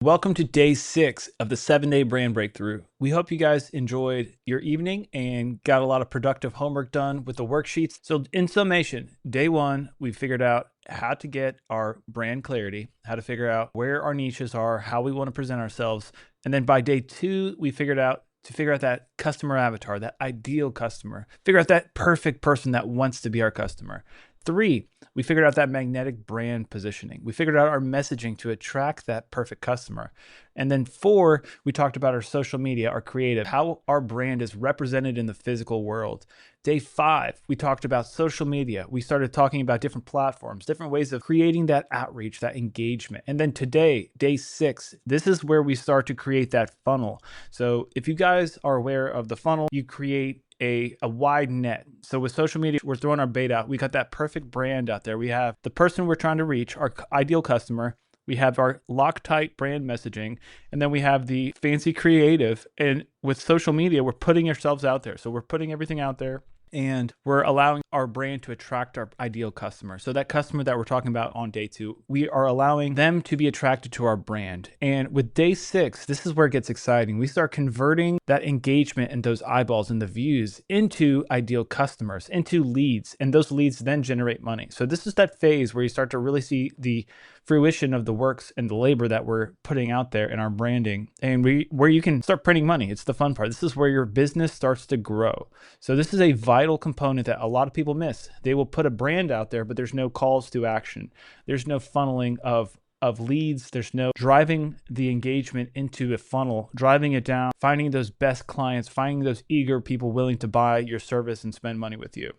Welcome to day 6 of the 7-day brand breakthrough. We hope you guys enjoyed your evening and got a lot of productive homework done with the worksheets. So in summation, day 1, we figured out how to get our brand clarity, how to figure out where our niches are, how we want to present ourselves. And then by day 2, we figured out that customer avatar, that ideal customer, figure out that perfect person that wants to be our customer. 3, we figured out that magnetic brand positioning. We figured out our messaging to attract that perfect customer. And then 4, we talked about our social media, our creative, how our brand is represented in the physical world. Day 5, we talked about social media. We started talking about different platforms, different ways of creating that outreach, that engagement. And then today, day 6, this is where we start to create that funnel. So if you guys are aware of the funnel, you create a wide net. So with social media, we're throwing our bait out. We got that perfect brand out there. We have the person we're trying to reach, our ideal customer. We have our Loctite brand messaging, and then we have the fancy creative. And with social media, we're putting ourselves out there. So we're putting everything out there, and we're allowing our brand to attract our ideal customer. So that customer that we're talking about on day 2, we are allowing them to be attracted to our brand. And with day 6, this is where it gets exciting. We start converting that engagement and those eyeballs and the views into ideal customers, into leads, and those leads then generate money. So this is that phase where you start to really see the fruition of the works and the labor that we're putting out there in our branding, and where you can start printing money. It's the fun part. This is where your business starts to grow. So this is a vital component that a lot of people miss. They will put a brand out there, but there's no calls to action. There's no funneling of leads. There's no driving the engagement into a funnel, driving it down, finding those best clients, finding those eager people willing to buy your service and spend money with you.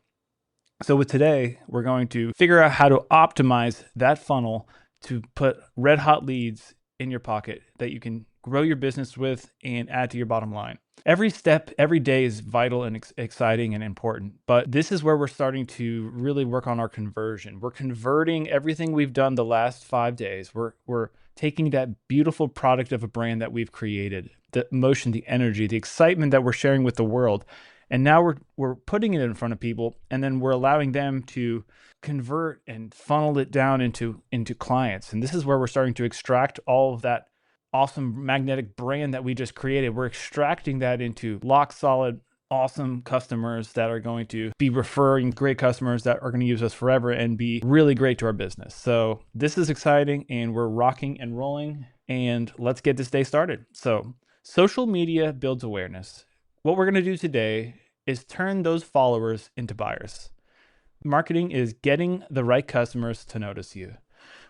So with today, we're going to figure out how to optimize that funnel to put red hot leads in your pocket that you can grow your business with and add to your bottom line. Every step, every day is vital and exciting and important, but this is where we're starting to really work on our conversion. We're converting everything we've done the last 5 days. We're taking that beautiful product of a brand that we've created, the emotion, the energy, the excitement that we're sharing with the world, and now we're putting it in front of people, and then we're allowing them to convert and funnel it down into clients. And this is where we're starting to extract all of that awesome magnetic brand that we just created. We're extracting that into lock solid, awesome customers that are going to be referring great customers that are going to use us forever and be really great to our business. So this is exciting, and we're rocking and rolling, and let's get this day started. So social media builds awareness. What we're going to do today is turn those followers into buyers. Marketing is getting the right customers to notice you.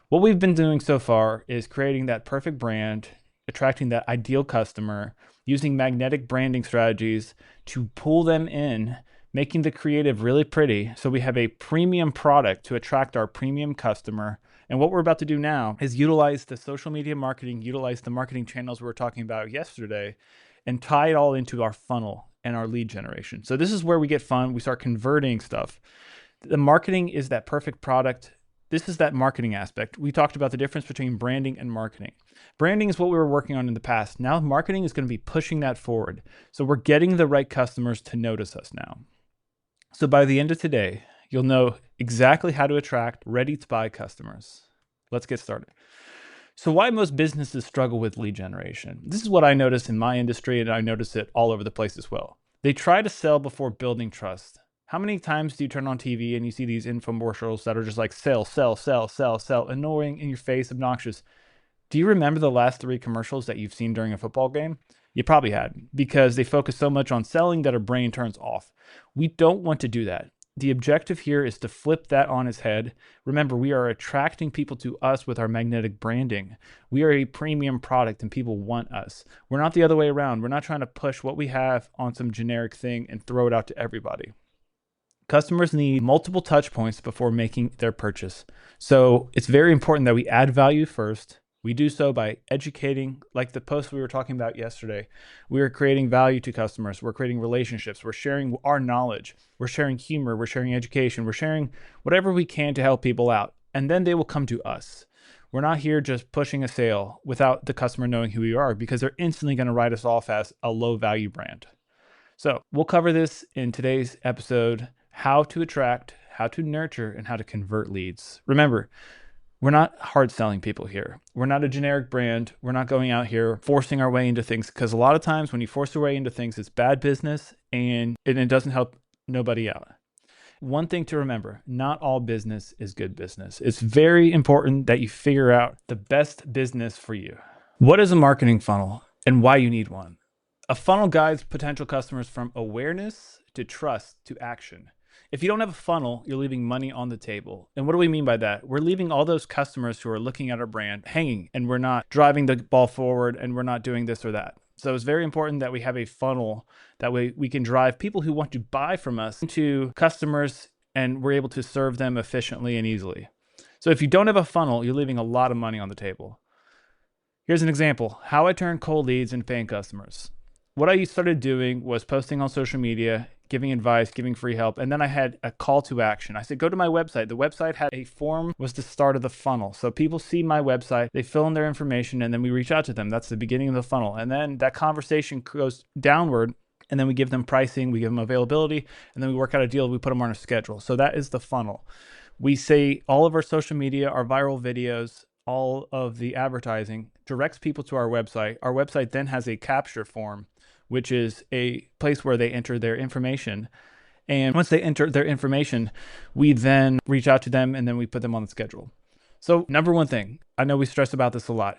What we've been doing so far is creating that perfect brand, attracting that ideal customer, using magnetic branding strategies to pull them in, making the creative really pretty so we have a premium product to attract our premium customer. And what we're about to do now is utilize the social media marketing, utilize the marketing channels we were talking about yesterday, and tie it all into our funnel and our lead generation. So this is where we get fun. We start converting stuff. The marketing is that perfect product. This is that marketing aspect. We talked about the difference between branding and marketing. Branding is what we were working on in the past. Now marketing is going to be pushing that forward. So we're getting the right customers to notice us now. So by the end of today, you'll know exactly how to attract ready-to-buy customers. Let's get started. So why most businesses struggle with lead generation? This is what I notice in my industry, and I notice it all over the place as well. They try to sell before building trust. How many times do you turn on TV and you see these infomercials that are just like sell, sell, sell, sell, sell, annoying, in your face, obnoxious? Do you remember the last 3 commercials that you've seen during a football game? You probably had, because they focus so much on selling that our brain turns off. We don't want to do that. The objective here is to flip that on its head. Remember, we are attracting people to us with our magnetic branding. We are a premium product and people want us. We're not the other way around. We're not trying to push what we have on some generic thing and throw it out to everybody. Customers need multiple touch points before making their purchase. So it's very important that we add value first. We do so by educating, like the post we were talking about yesterday. We are creating value to customers. We're creating relationships. We're sharing our knowledge. We're sharing humor. We're sharing education. We're sharing whatever we can to help people out. And then they will come to us. We're not here just pushing a sale without the customer knowing who we are, because they're instantly going to write us off as a low value brand. So we'll cover this in today's episode: how to attract, how to nurture, and how to convert leads. Remember, We're not hard selling people here. We're not a generic brand. We're not going out here forcing our way into things, because a lot of times when you force your way into things, it's bad business and it doesn't help nobody out. One thing to remember, not all business is good business. It's very important that you figure out the best business for you. What is a marketing funnel and why you need one? A funnel guides potential customers from awareness to trust to action. If you don't have a funnel, you're leaving money on the table. And what do we mean by that? We're leaving all those customers who are looking at our brand hanging, and we're not driving the ball forward, and we're not doing this or that. So it's very important that we have a funnel. That way we can drive people who want to buy from us into customers, and we're able to serve them efficiently and easily. So if you don't have a funnel, you're leaving a lot of money on the table. Here's an example, how I turned cold leads into paying customers. What I started doing was posting on social media, giving advice, giving free help, and then I had a call to action. I said, go to my website. The website had a form, was the start of the funnel. So people see my website, they fill in their information, and then we reach out to them. That's the beginning of the funnel. And then that conversation goes downward, and then we give them pricing, we give them availability, and then we work out a deal, we put them on a schedule. So that is the funnel. We say all of our social media, our viral videos, all of the advertising directs people to our website. Our website then has a capture form, which is a place where they enter their information. And once they enter their information, we then reach out to them and then we put them on the schedule. So number one thing, I know we stress about this a lot.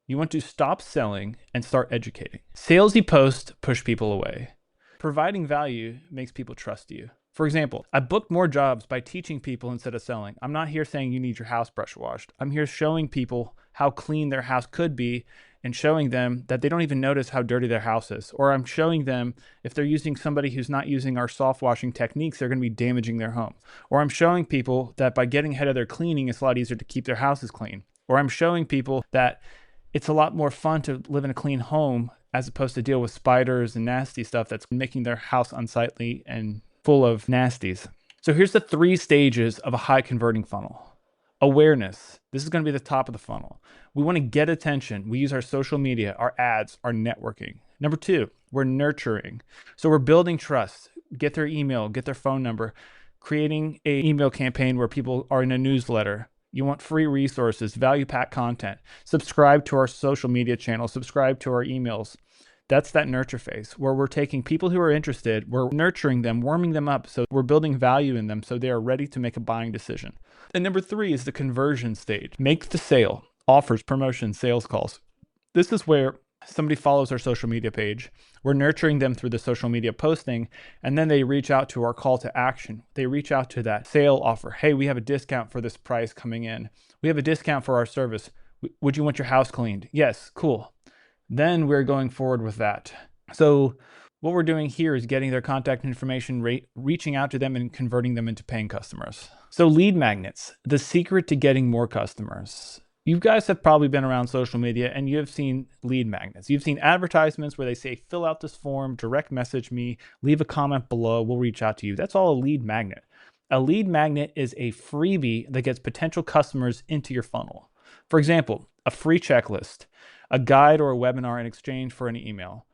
You want to stop selling and start educating. Salesy posts push people away. Providing value makes people trust you. For example, I booked more jobs by teaching people instead of selling. I'm not here saying you need your house pressure washed. I'm here showing people how clean their house could be and showing them that they don't even notice how dirty their house is. Or I'm showing them if they're using somebody who's not using our soft washing techniques, they're going to be damaging their home. Or I'm showing people that by getting ahead of their cleaning, it's a lot easier to keep their houses clean. Or I'm showing people that it's a lot more fun to live in a clean home as opposed to deal with spiders and nasty stuff that's making their house unsightly and full of nasties. So here's the 3 stages of a high converting funnel. Awareness. This is going to be the top of the funnel. We want to get attention. We use our social media, our ads, our networking. Number 2, we're nurturing. So we're building trust. Get their email, get their phone number, creating an email campaign where people are in a newsletter. You want free resources, value pack content. Subscribe to our social media channel, subscribe to our emails. That's that nurture phase where we're taking people who are interested, we're nurturing them, warming them up. So we're building value in them so they are ready to make a buying decision. And number 3 is the conversion stage. Make the sale, offers, promotions, sales calls. This is where somebody follows our social media page. We're nurturing them through the social media posting, and then they reach out to our call to action. They reach out to that sale offer. Hey, we have a discount for this price coming in. We have a discount for our service. Would you want your house cleaned? Yes, cool. Then we're going forward with that. So what we're doing here is getting their contact information, reaching out to them and converting them into paying customers. So lead magnets, the secret to getting more customers. You guys have probably been around social media and you have seen lead magnets. You've seen advertisements where they say, fill out this form, direct message me, leave a comment below, we'll reach out to you. That's all a lead magnet. A lead magnet is a freebie that gets potential customers into your funnel. For example, a free checklist, a guide or a webinar in exchange for an email.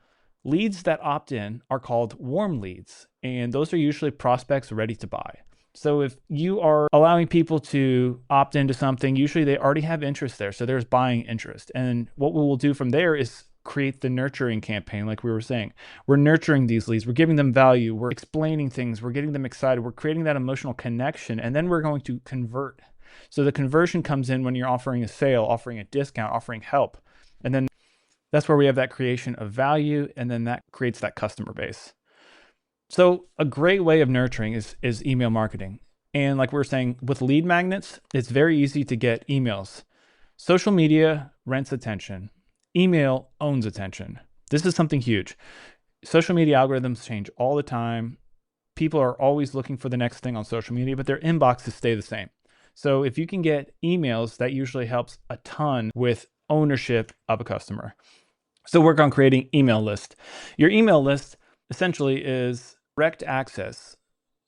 Leads that opt in are called warm leads, and those are usually prospects ready to buy. So if you are allowing people to opt into something, usually they already have interest there, so there's buying interest. And what we will do from there is create the nurturing campaign, like we were saying. We're nurturing these leads, we're giving them value, we're explaining things, we're getting them excited, we're creating that emotional connection, and then we're going to convert. So the conversion comes in when you're offering a sale, offering a discount, offering help. And then that's where we have that creation of value, and then that creates that customer base. So a great way of nurturing is email marketing. And like we were saying, with lead magnets, it's very easy to get emails. Social media rents attention. Email owns attention. This is something huge. Social media algorithms change all the time. People are always looking for the next thing on social media, but their inboxes stay the same. So if you can get emails, that usually helps a ton with ownership of a customer. So work on creating email list. Your email list essentially is direct access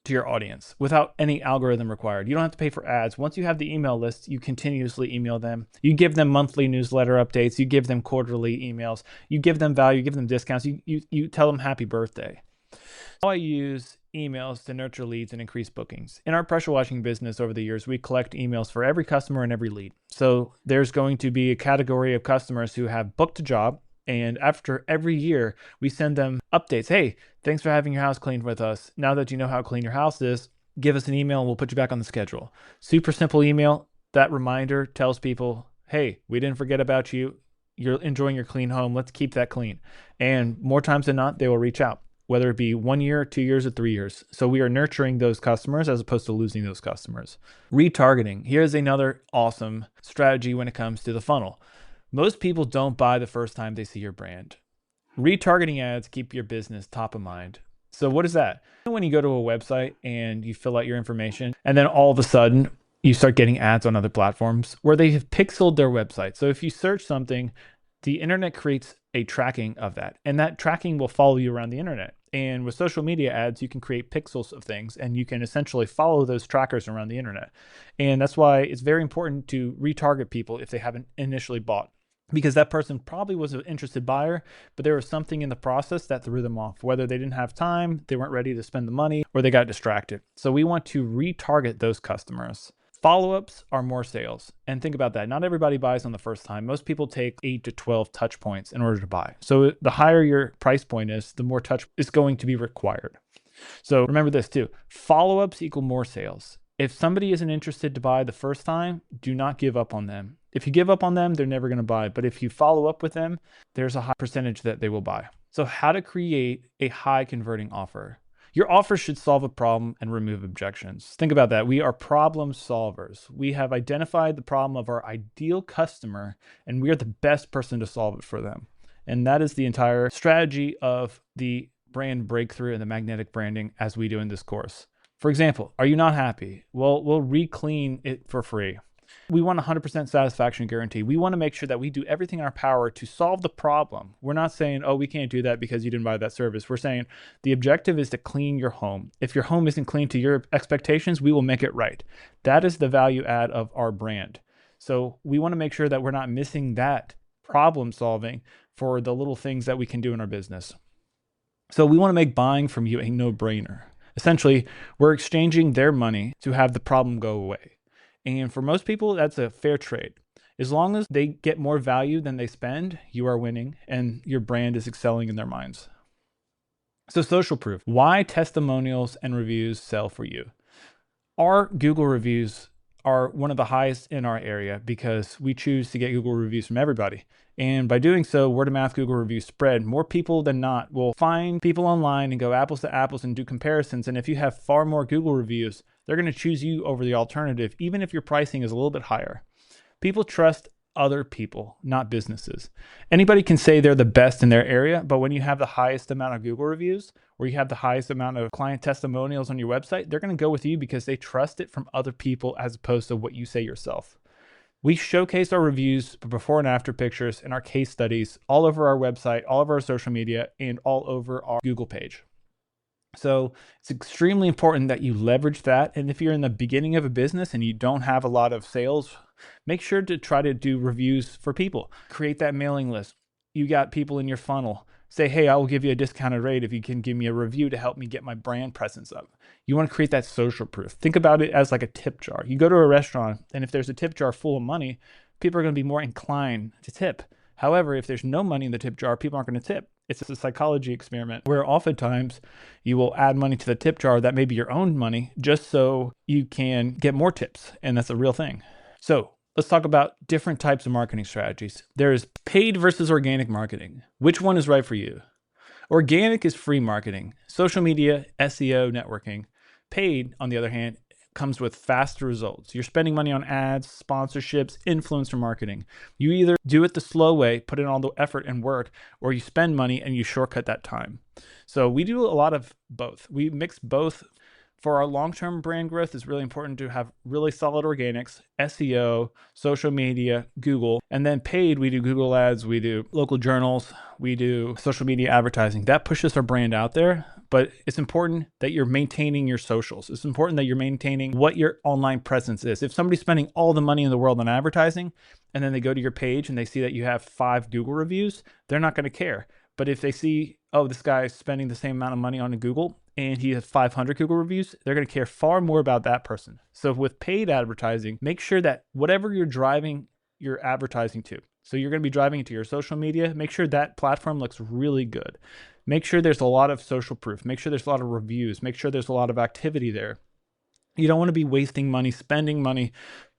to your audience without any algorithm required. You don't have to pay for ads. Once you have the email list, you continuously email them. You give them monthly newsletter updates. You give them quarterly emails. You give them value, you give them discounts. You tell them happy birthday. How I use emails to nurture leads and increase bookings. In our pressure washing business over the years, we collect emails for every customer and every lead. So there's going to be a category of customers who have booked a job, and after every year, we send them updates. Hey, thanks for having your house cleaned with us. Now that you know how clean your house is, give us an email and we'll put you back on the schedule. Super simple email. That reminder tells people, hey, we didn't forget about you. You're enjoying your clean home. Let's keep that clean. And more times than not, they will reach out, whether it be 1 year, 2 years, or 3 years. So we are nurturing those customers as opposed to losing those customers. Retargeting. Here's another awesome strategy when it comes to the funnel. Most people don't buy the first time they see your brand. Retargeting ads keep your business top of mind. So what is that? When you go to a website and you fill out your information, and then all of a sudden you start getting ads on other platforms where they have pixeled their website. So if you search something, the internet creates a tracking of that, and that tracking will follow you around the internet. And with social media ads, you can create pixels of things, and you can essentially follow those trackers around the internet. And that's why it's very important to retarget people if they haven't initially bought, because that person probably was an interested buyer, but there was something in the process that threw them off, whether they didn't have time, they weren't ready to spend the money, or they got distracted. So we want to retarget those customers. Follow-ups are more sales. And think about that. Not everybody buys on the first time. Most people take 8 to 12 touch points in order to buy. So the higher your price point is, the more touch is going to be required. So remember this too. Follow-ups equal more sales. If somebody isn't interested to buy the first time, do not give up on them. If you give up on them, they're never going to buy. But if you follow up with them, there's a high percentage that they will buy. So how to create a high converting offer. Your offer should solve a problem and remove objections. Think about that. We are problem solvers. We have identified the problem of our ideal customer, and we are the best person to solve it for them. And that is the entire strategy of the brand breakthrough and the magnetic branding as we do in this course. For example, are you not happy? Well, we'll re-clean it for free. We want 100% satisfaction guarantee. We want to make sure that we do everything in our power to solve the problem. We're not saying, oh, we can't do that because you didn't buy that service. We're saying the objective is to clean your home. If your home isn't clean to your expectations, we will make it right. That is the value add of our brand. So we want to make sure that we're not missing that problem solving for the little things that we can do in our business. So we want to make buying from you a no-brainer. Essentially, we're exchanging their money to have the problem go away. And for most people, that's a fair trade. As long as they get more value than they spend, you are winning and your brand is excelling in their minds. So social proof. Why testimonials and reviews sell for you? Our Google reviews are one of the highest in our area because we choose to get Google reviews from everybody. And by doing so, word of mouth Google reviews spread. More people than not will find people online and go apples to apples and do comparisons. And if you have far more Google reviews, they're going to choose you over the alternative, even if your pricing is a little bit higher. People trust other people, not businesses. Anybody can say they're the best in their area, but when you have the highest amount of Google reviews, or you have the highest amount of client testimonials on your website, they're going to go with you because they trust it from other people as opposed to what you say yourself. We showcase our reviews, before and after pictures, and our case studies all over our website, all over our social media, and all over our Google page. So it's extremely important that you leverage that. And if you're in the beginning of a business and you don't have a lot of sales, make sure to try to do reviews for people. Create that mailing list. You got people in your funnel. Say, hey, I will give you a discounted rate if you can give me a review to help me get my brand presence up. You want to create that social proof. Think about it as like a tip jar. You go to a restaurant, and if there's a tip jar full of money, people are going to be more inclined to tip. However, if there's no money in the tip jar, people aren't going to tip. It's a psychology experiment where oftentimes you will add money to the tip jar that may be your own money just so you can get more tips. And that's a real thing. So let's talk about different types of marketing strategies. There's paid versus organic marketing. Which one is right for you? Organic is free marketing, social media, SEO, networking. Paid, on the other hand, comes with faster results. You're spending money on ads, sponsorships, influencer marketing. You either do it the slow way, put in all the effort and work, or you spend money and you shortcut that time. So we do a lot of both. We mix both. For our long-term brand growth, it's really important to have really solid organics, SEO, social media, Google, and then paid, we do Google ads, we do local journals, we do social media advertising. That pushes our brand out there, but it's important that you're maintaining your socials. It's important that you're maintaining what your online presence is. If somebody's spending all the money in the world on advertising, and then they go to your page and they see that you have 5 Google reviews, they're not going to care. But if they see, oh, this guy's spending the same amount of money on Google, and he has 500 Google reviews, they're going to care far more about that person. So with paid advertising, make sure that whatever you're driving your advertising to, so you're going to be driving it to your social media, make sure that platform looks really good. Make sure there's a lot of social proof. Make sure there's a lot of reviews. Make sure there's a lot of activity there. You don't want to be wasting money, spending money,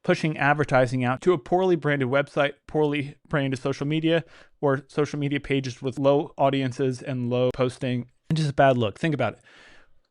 pushing advertising out to a poorly branded website, poorly branded social media, or social media pages with low audiences and low posting, and just a bad look. Think about it.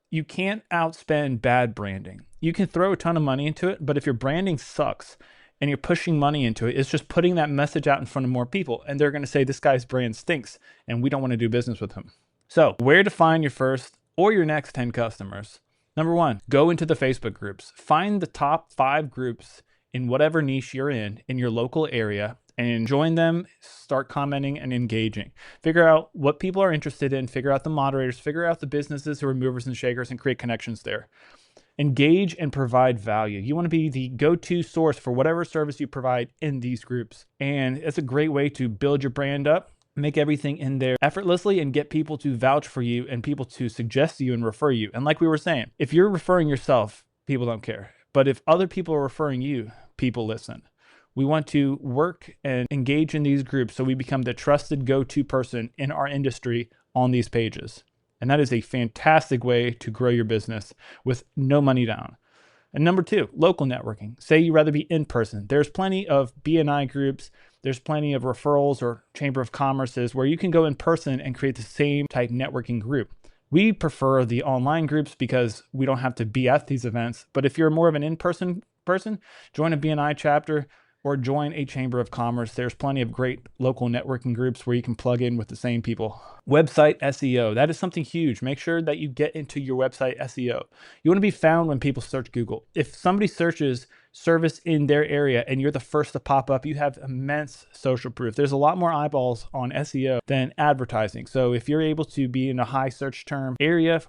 You can't outspend bad branding. You can throw a ton of money into it, but if your branding sucks and you're pushing money into it, it's just putting that message out in front of more people. And they're going to say, this guy's brand stinks and we don't want to do business with him. So where to find your first or your next 10 customers? Number one, go into the Facebook groups. Find the top 5 groups in whatever niche you're in your local area, and join them, start commenting and engaging. Figure out what people are interested in, figure out the moderators, figure out the businesses who are movers and shakers, and create connections there. Engage and provide value. You want to be the go-to source for whatever service you provide in these groups. And it's a great way to build your brand up, make everything in there effortlessly, and get people to vouch for you and people to suggest you and refer you. And like we were saying, if you're referring yourself, people don't care. But if other people are referring you, people listen. We want to work and engage in these groups so we become the trusted go-to person in our industry on these pages. And that is a fantastic way to grow your business with no money down. And number 2, local networking. Say you'd rather be in person. There's plenty of BNI groups. There's plenty of referrals or Chamber of Commerce's where you can go in person and create the same type networking group. We prefer the online groups because we don't have to be at these events. But if you're more of an in-person person, join a BNI chapter or join a Chamber of Commerce. There's plenty of great local networking groups where you can plug in with the same people. Website SEO, that is something huge. Make sure that you get into your website SEO. You want to be found when people search Google. If somebody searches service in their area and you're the first to pop up, you have immense social proof. There's a lot more eyeballs on SEO than advertising. So if you're able to be in a high search term area,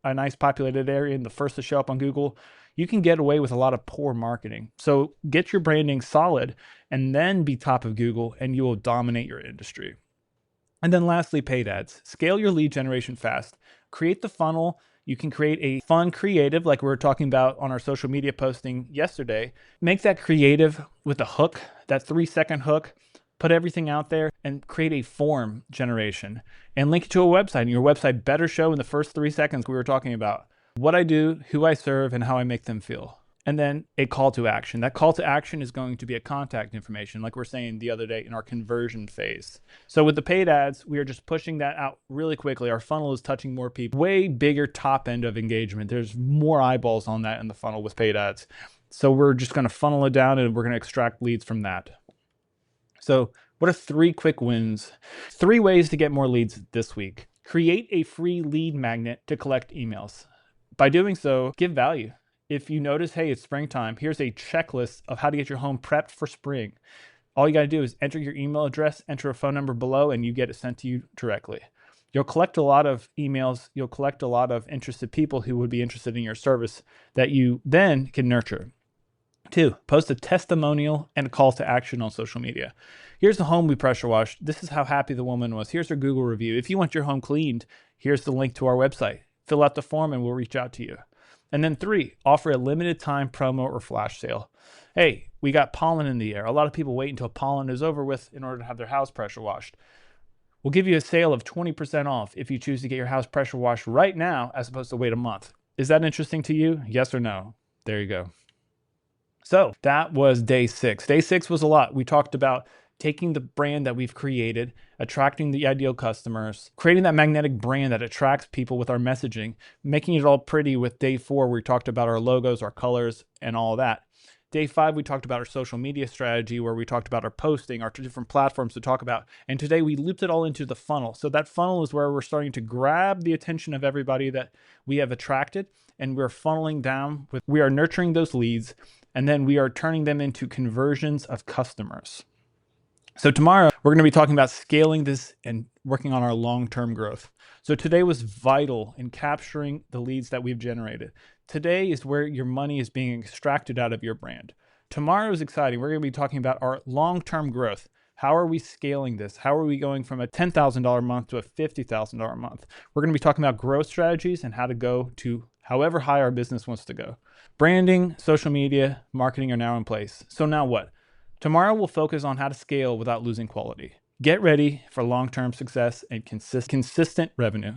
a nice populated area, and the first to show up on Google, you can get away with a lot of poor marketing. So get your branding solid and then be top of Google and you will dominate your industry. And then lastly, paid ads. Scale your lead generation fast. Create the funnel. You can create a fun creative like we were talking about on our social media posting yesterday. Make that creative with a hook, that 3-second hook. Put everything out there and create a form generation and link it to a website. And your website better show in the first 3 seconds we were talking about what I do, who I serve, and how I make them feel. And then a call to action. That call to action is going to be a contact information, like we're saying the other day in our conversion phase. So with the paid ads, we are just pushing that out really quickly. Our funnel is touching more people. Way bigger top end of engagement. There's more eyeballs on that in the funnel with paid ads. So we're just going to funnel it down and we're going to extract leads from that. So what are 3 quick wins? 3 ways to get more leads this week. Create a free lead magnet to collect emails. By doing so, give value. If you notice, hey, it's springtime, here's a checklist of how to get your home prepped for spring. All you got to do is enter your email address, enter a phone number below, and you get it sent to you directly. You'll collect a lot of emails. You'll collect a lot of interested people who would be interested in your service that you then can nurture. 2, post a testimonial and a call to action on social media. Here's the home we pressure washed. This is how happy the woman was. Here's her Google review. If you want your home cleaned, here's the link to our website. Fill out the form and we'll reach out to you. And then 3, offer a limited time promo or flash sale. Hey, we got pollen in the air. A lot of people wait until pollen is over with in order to have their house pressure washed. We'll give you a sale of 20% off if you choose to get your house pressure washed right now as opposed to wait a month. Is that interesting to you? Yes or no? There you go. So that was day 6. Day 6 was a lot. We talked about taking the brand that we've created, attracting the ideal customers, creating that magnetic brand that attracts people with our messaging, making it all pretty with day 4, where we talked about our logos, our colors, and all that. Day 5, we talked about our social media strategy, where we talked about our posting, our 2 different platforms to talk about. And today we looped it all into the funnel. So that funnel is where we're starting to grab the attention of everybody that we have attracted, and we're funneling down with, we are nurturing those leads, and then we are turning them into conversions of customers. So tomorrow, we're going to be talking about scaling this and working on our long-term growth. So today was vital in capturing the leads that we've generated. Today is where your money is being extracted out of your brand. Tomorrow is exciting. We're going to be talking about our long-term growth. How are we scaling this? How are we going from a $10,000 a month to a $50,000 a month? We're going to be talking about growth strategies and how to go to however high our business wants to go. Branding, social media, marketing are now in place. So now what? Tomorrow we'll focus on how to scale without losing quality. Get ready for long-term success and consistent revenue.